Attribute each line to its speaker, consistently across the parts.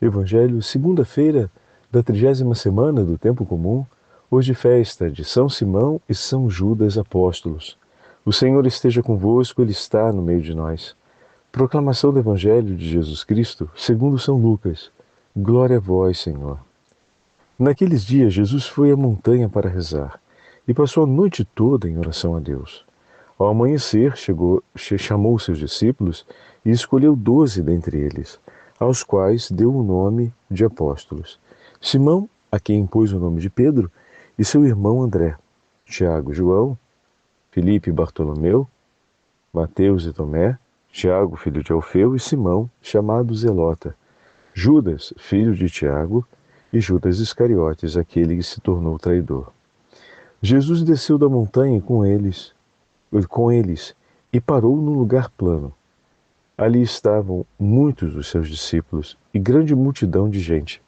Speaker 1: Evangelho, segunda-feira da 30ª semana do Tempo Comum, hoje festa de São Simão e São Judas Apóstolos. O Senhor esteja convosco, Ele está no meio de nós. Proclamação do Evangelho de Jesus Cristo, segundo São Lucas. Glória a vós, Senhor. Naqueles dias, Jesus foi à montanha para rezar e passou a noite toda em oração a Deus. Ao amanhecer, chamou seus discípulos e escolheu 12 dentre eles, aos quais deu o nome de apóstolos. Simão, a quem impôs o nome de Pedro, e seu irmão André, Tiago, João, Filipe e Bartolomeu, Mateus e Tomé, Tiago, filho de Alfeu, e Simão, chamado Zelota, Judas, filho de Tiago, e Judas Iscariotes, aquele que se tornou traidor. Jesus desceu da montanha com eles e parou num lugar plano. Ali estavam muitos dos seus discípulos e grande multidão de gente,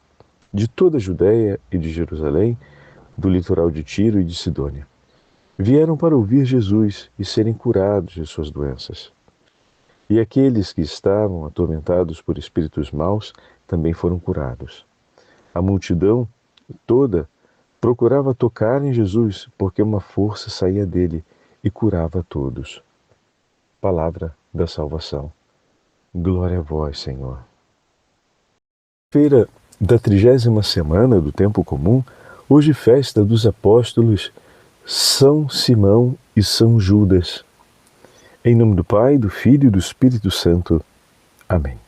Speaker 1: de toda a Judéia e de Jerusalém, do litoral de Tiro e de Sidônia. Vieram para ouvir Jesus e serem curados de suas doenças. E aqueles que estavam atormentados por espíritos maus também foram curados. A multidão toda procurava tocar em Jesus, porque uma força saía dele e curava a todos. Palavra da salvação. Glória a vós, Senhor. Feira da 30ª semana do Tempo Comum, hoje festa dos apóstolos São Simão e São Judas. Em nome do Pai, do Filho e do Espírito Santo. Amém.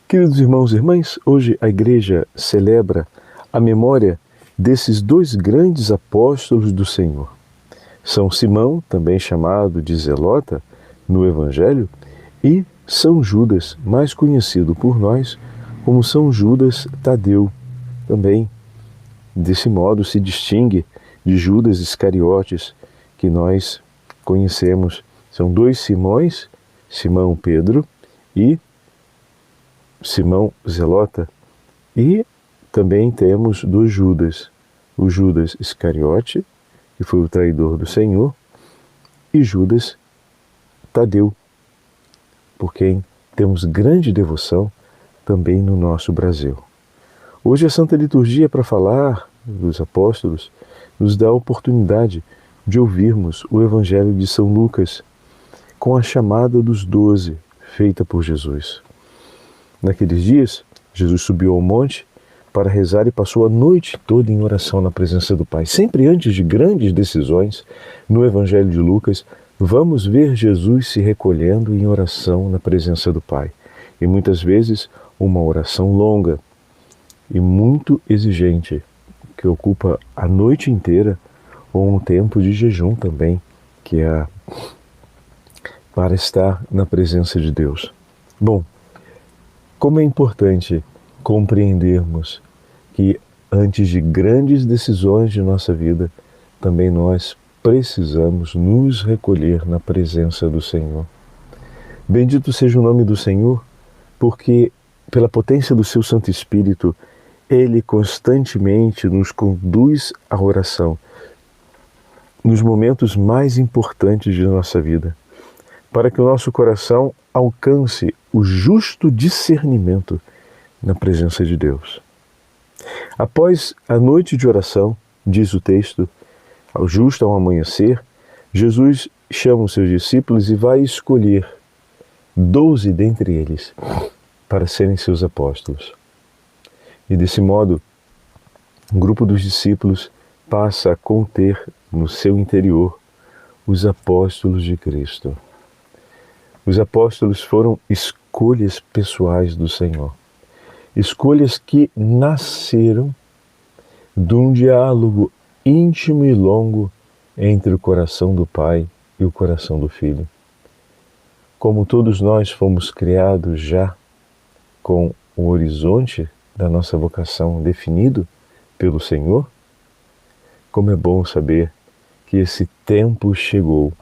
Speaker 1: Queridos irmãos e irmãs, hoje a Igreja celebra a memória desses dois grandes apóstolos do Senhor. São Simão, também chamado de Zelota no Evangelho, e São Judas, mais conhecido por nós como São Judas Tadeu. Também, desse modo, se distingue de Judas Iscariotes, que nós conhecemos. São dois Simões, Simão Pedro e Simão Zelota. E também temos dois Judas, o Judas Iscariote, que foi o traidor do Senhor, e Judas Tadeu, por quem temos grande devoção também no nosso Brasil. Hoje a Santa Liturgia, para falar dos apóstolos, nos dá a oportunidade de ouvirmos o Evangelho de São Lucas, com a chamada dos 12, feita por Jesus. Naqueles dias, Jesus subiu ao monte para rezar e passou a noite toda em oração na presença do Pai. Sempre antes de grandes decisões, no Evangelho de Lucas, vamos ver Jesus se recolhendo em oração na presença do Pai. E muitas vezes uma oração longa e muito exigente, que ocupa a noite inteira, ou um tempo de jejum também, que é para estar na presença de Deus. Bom, como é importante compreendermos que antes de grandes decisões de nossa vida, também nós precisamos nos recolher na presença do Senhor. Bendito seja o nome do Senhor, porque pela potência do seu Santo Espírito, Ele constantemente nos conduz à oração nos momentos mais importantes de nossa vida, para que o nosso coração alcance o justo discernimento na presença de Deus. Após a noite de oração, diz o texto, ao amanhecer, Jesus chama os seus discípulos e vai escolher 12 dentre eles para serem seus apóstolos. E desse modo, o grupo dos discípulos passa a conter no seu interior os apóstolos de Cristo. Os apóstolos foram escolhas pessoais do Senhor. Escolhas que nasceram de um diálogo íntimo e longo entre o coração do Pai e o coração do Filho. Como todos nós fomos criados já com o horizonte da nossa vocação definido pelo Senhor, como é bom saber que esse tempo chegou,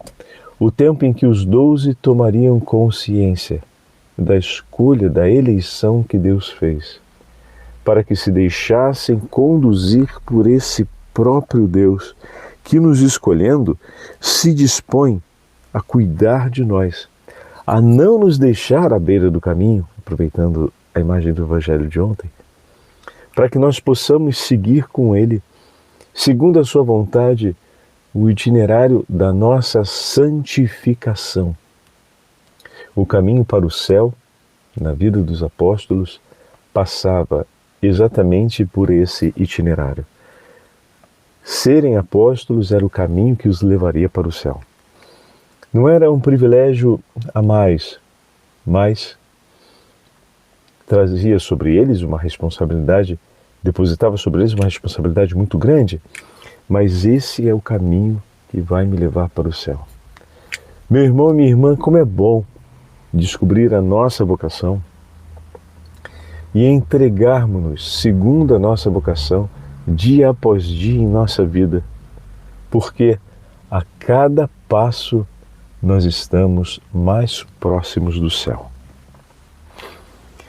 Speaker 1: o tempo em que os 12 tomariam consciência da escolha, da eleição que Deus fez, para que se deixassem conduzir por esse próprio Deus, que nos escolhendo, se dispõe a cuidar de nós, a não nos deixar à beira do caminho, aproveitando a imagem do Evangelho de ontem, para que nós possamos seguir com Ele, segundo a sua vontade, o itinerário da nossa santificação. O caminho para o céu, na vida dos apóstolos, passava exatamente por esse itinerário. Serem apóstolos era o caminho que os levaria para o céu. Não era um privilégio a mais, mas trazia sobre eles uma responsabilidade, depositava sobre eles uma responsabilidade muito grande, mas esse é o caminho que vai me levar para o céu. Meu irmão e minha irmã, como é bom descobrir a nossa vocação e entregarmos-nos segundo a nossa vocação dia após dia em nossa vida, porque a cada passo nós estamos mais próximos do céu.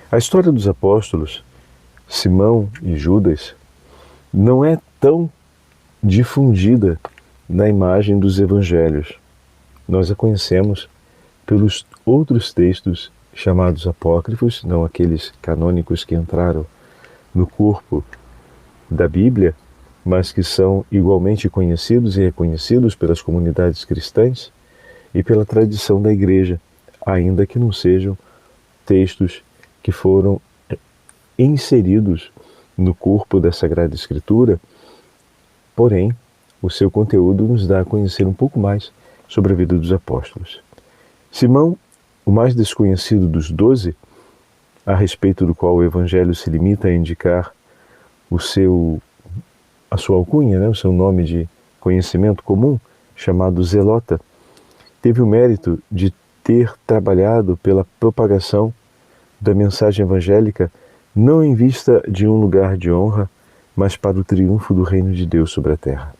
Speaker 1: A história dos apóstolos, Simão e Judas, não é tão difundida na imagem dos evangelhos. Nós a conhecemos pelos outros textos chamados apócrifos, não aqueles canônicos que entraram no corpo da Bíblia, mas que são igualmente conhecidos e reconhecidos pelas comunidades cristãs e pela tradição da Igreja, ainda que não sejam textos que foram inseridos no corpo da Sagrada Escritura, porém, o seu conteúdo nos dá a conhecer um pouco mais sobre a vida dos apóstolos. Simão, o mais desconhecido dos 12, a respeito do qual o Evangelho se limita a indicar a sua alcunha, o seu nome de conhecimento comum, chamado Zelota, teve o mérito de ter trabalhado pela propagação da mensagem evangélica não em vista de um lugar de honra, mas para o triunfo do reino de Deus sobre a terra.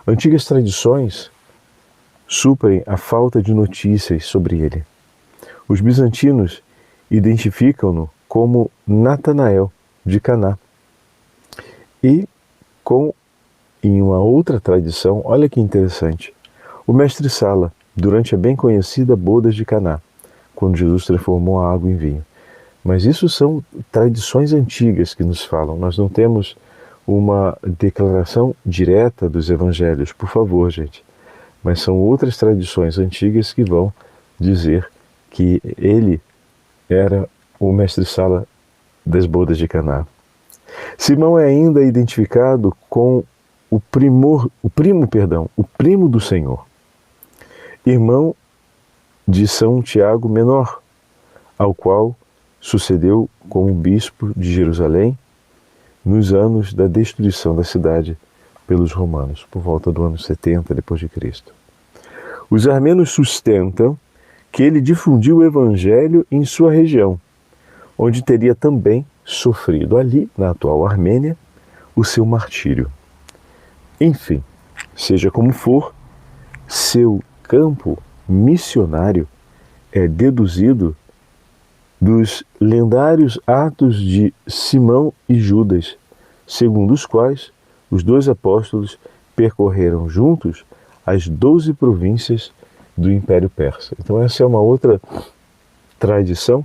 Speaker 1: Antigas tradições suprem a falta de notícias sobre ele. Os bizantinos identificam-no como Natanael de Caná. E em uma outra tradição, olha que interessante, o mestre Sala, durante a bem conhecida bodas de Caná, quando Jesus transformou a água em vinho. Mas isso são tradições antigas que nos falam. Nós não temos uma declaração direta dos evangelhos, por favor, gente. Mas são outras tradições antigas que vão dizer que ele era o mestre Sala das bodas de Caná. Simão é ainda identificado com o primo do Senhor, irmão de São Tiago Menor, ao qual sucedeu como bispo de Jerusalém nos anos da destruição da cidade pelos romanos, por volta do ano 70 d.C. Os armenos sustentam que ele difundiu o evangelho em sua região, onde teria também sofrido ali, na atual Armênia, o seu martírio. Enfim, seja como for, seu campo missionário é deduzido dos lendários atos de Simão e Judas, segundo os quais os dois apóstolos percorreram juntos as 12 províncias do Império Persa. Então essa é uma outra tradição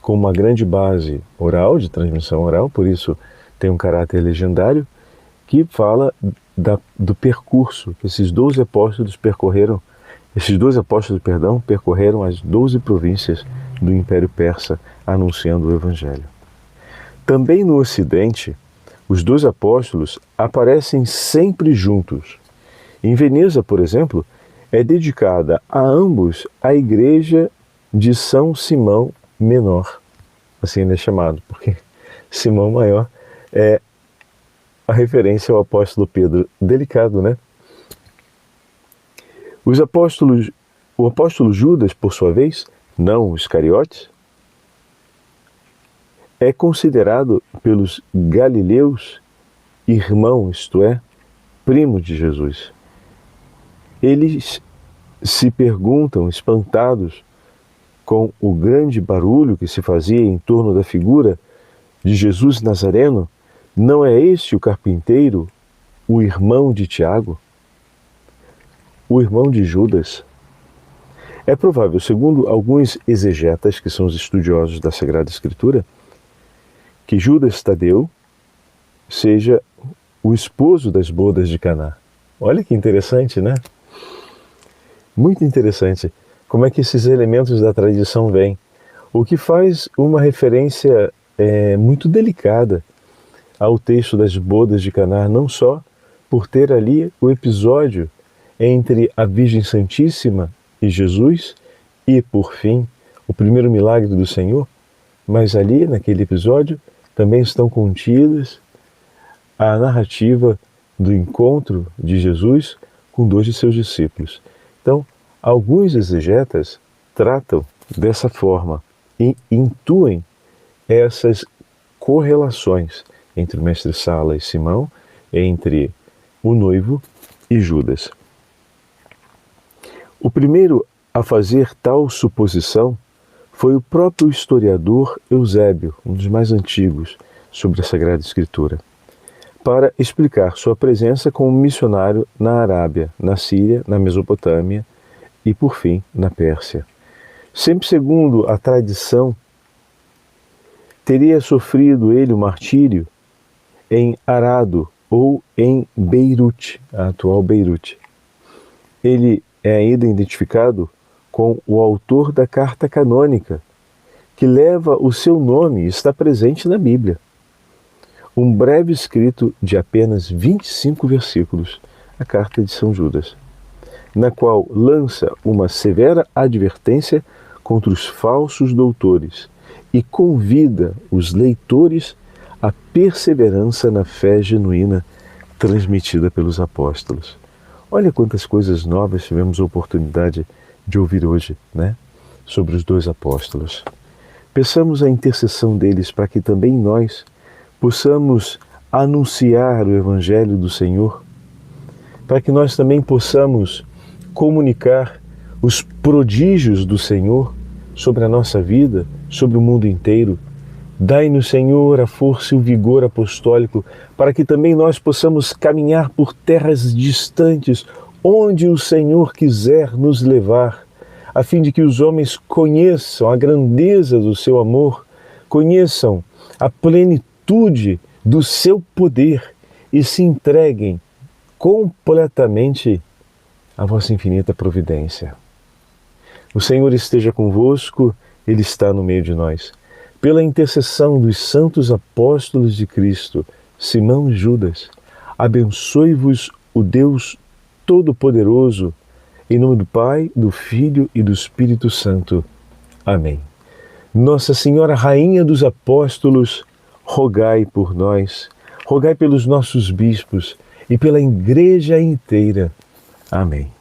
Speaker 1: com uma grande base oral, de transmissão oral, por isso tem um caráter legendário, que fala do percurso que esses 12 apóstolos percorreram, percorreram as 12 províncias do Império Persa, anunciando o Evangelho. Também no Ocidente, os dois apóstolos aparecem sempre juntos. Em Veneza, por exemplo, é dedicada a ambos a igreja de São Simão Menor. Assim ele é chamado, porque Simão Maior é a referência ao apóstolo Pedro. Delicado, né? O apóstolo Judas, por sua vez, não os Iscariotes, é considerado pelos galileus irmão, isto é, primo de Jesus. Eles se perguntam, espantados, com o grande barulho que se fazia em torno da figura de Jesus Nazareno: não é este o carpinteiro, o irmão de Tiago, o irmão de Judas? É provável, segundo alguns exegetas, que são os estudiosos da Sagrada Escritura, que Judas Tadeu seja o esposo das bodas de Caná. Olha que interessante, né? Muito interessante como é que esses elementos da tradição vêm. O que faz uma referência muito delicada ao texto das bodas de Caná, não só por ter ali o episódio entre a Virgem Santíssima e Jesus e, por fim, o primeiro milagre do Senhor, mas ali, naquele episódio, também estão contidas a narrativa do encontro de Jesus com 2 de seus discípulos. Então, alguns exegetas tratam dessa forma e intuem essas correlações entre o mestre Sala e Simão, entre o noivo e Judas. O primeiro a fazer tal suposição foi o próprio historiador Eusébio, um dos mais antigos sobre a Sagrada Escritura, para explicar sua presença como missionário na Arábia, na Síria, na Mesopotâmia e, por fim, na Pérsia. Sempre segundo a tradição, teria sofrido ele o martírio em Arado ou em Beirute, a atual Beirute. Ele é ainda identificado com o autor da carta canônica, que leva o seu nome e está presente na Bíblia. Um breve escrito de apenas 25 versículos, a carta de São Judas, na qual lança uma severa advertência contra os falsos doutores e convida os leitores à perseverança na fé genuína transmitida pelos apóstolos. Olha quantas coisas novas tivemos a oportunidade de ouvir hoje, né? Sobre os 2 apóstolos. Peçamos a intercessão deles para que também nós possamos anunciar o Evangelho do Senhor, para que nós também possamos comunicar os prodígios do Senhor sobre a nossa vida, sobre o mundo inteiro. Dai-nos, Senhor, a força e o vigor apostólico, para que também nós possamos caminhar por terras distantes, onde o Senhor quiser nos levar, a fim de que os homens conheçam a grandeza do seu amor, conheçam a plenitude do seu poder e se entreguem completamente à vossa infinita providência. O Senhor esteja convosco, Ele está no meio de nós. Pela intercessão dos santos apóstolos de Cristo, Simão e Judas, abençoe-vos o Deus Todo-Poderoso, em nome do Pai, do Filho e do Espírito Santo. Amém. Nossa Senhora, Rainha dos Apóstolos, rogai por nós, rogai pelos nossos bispos e pela Igreja inteira. Amém.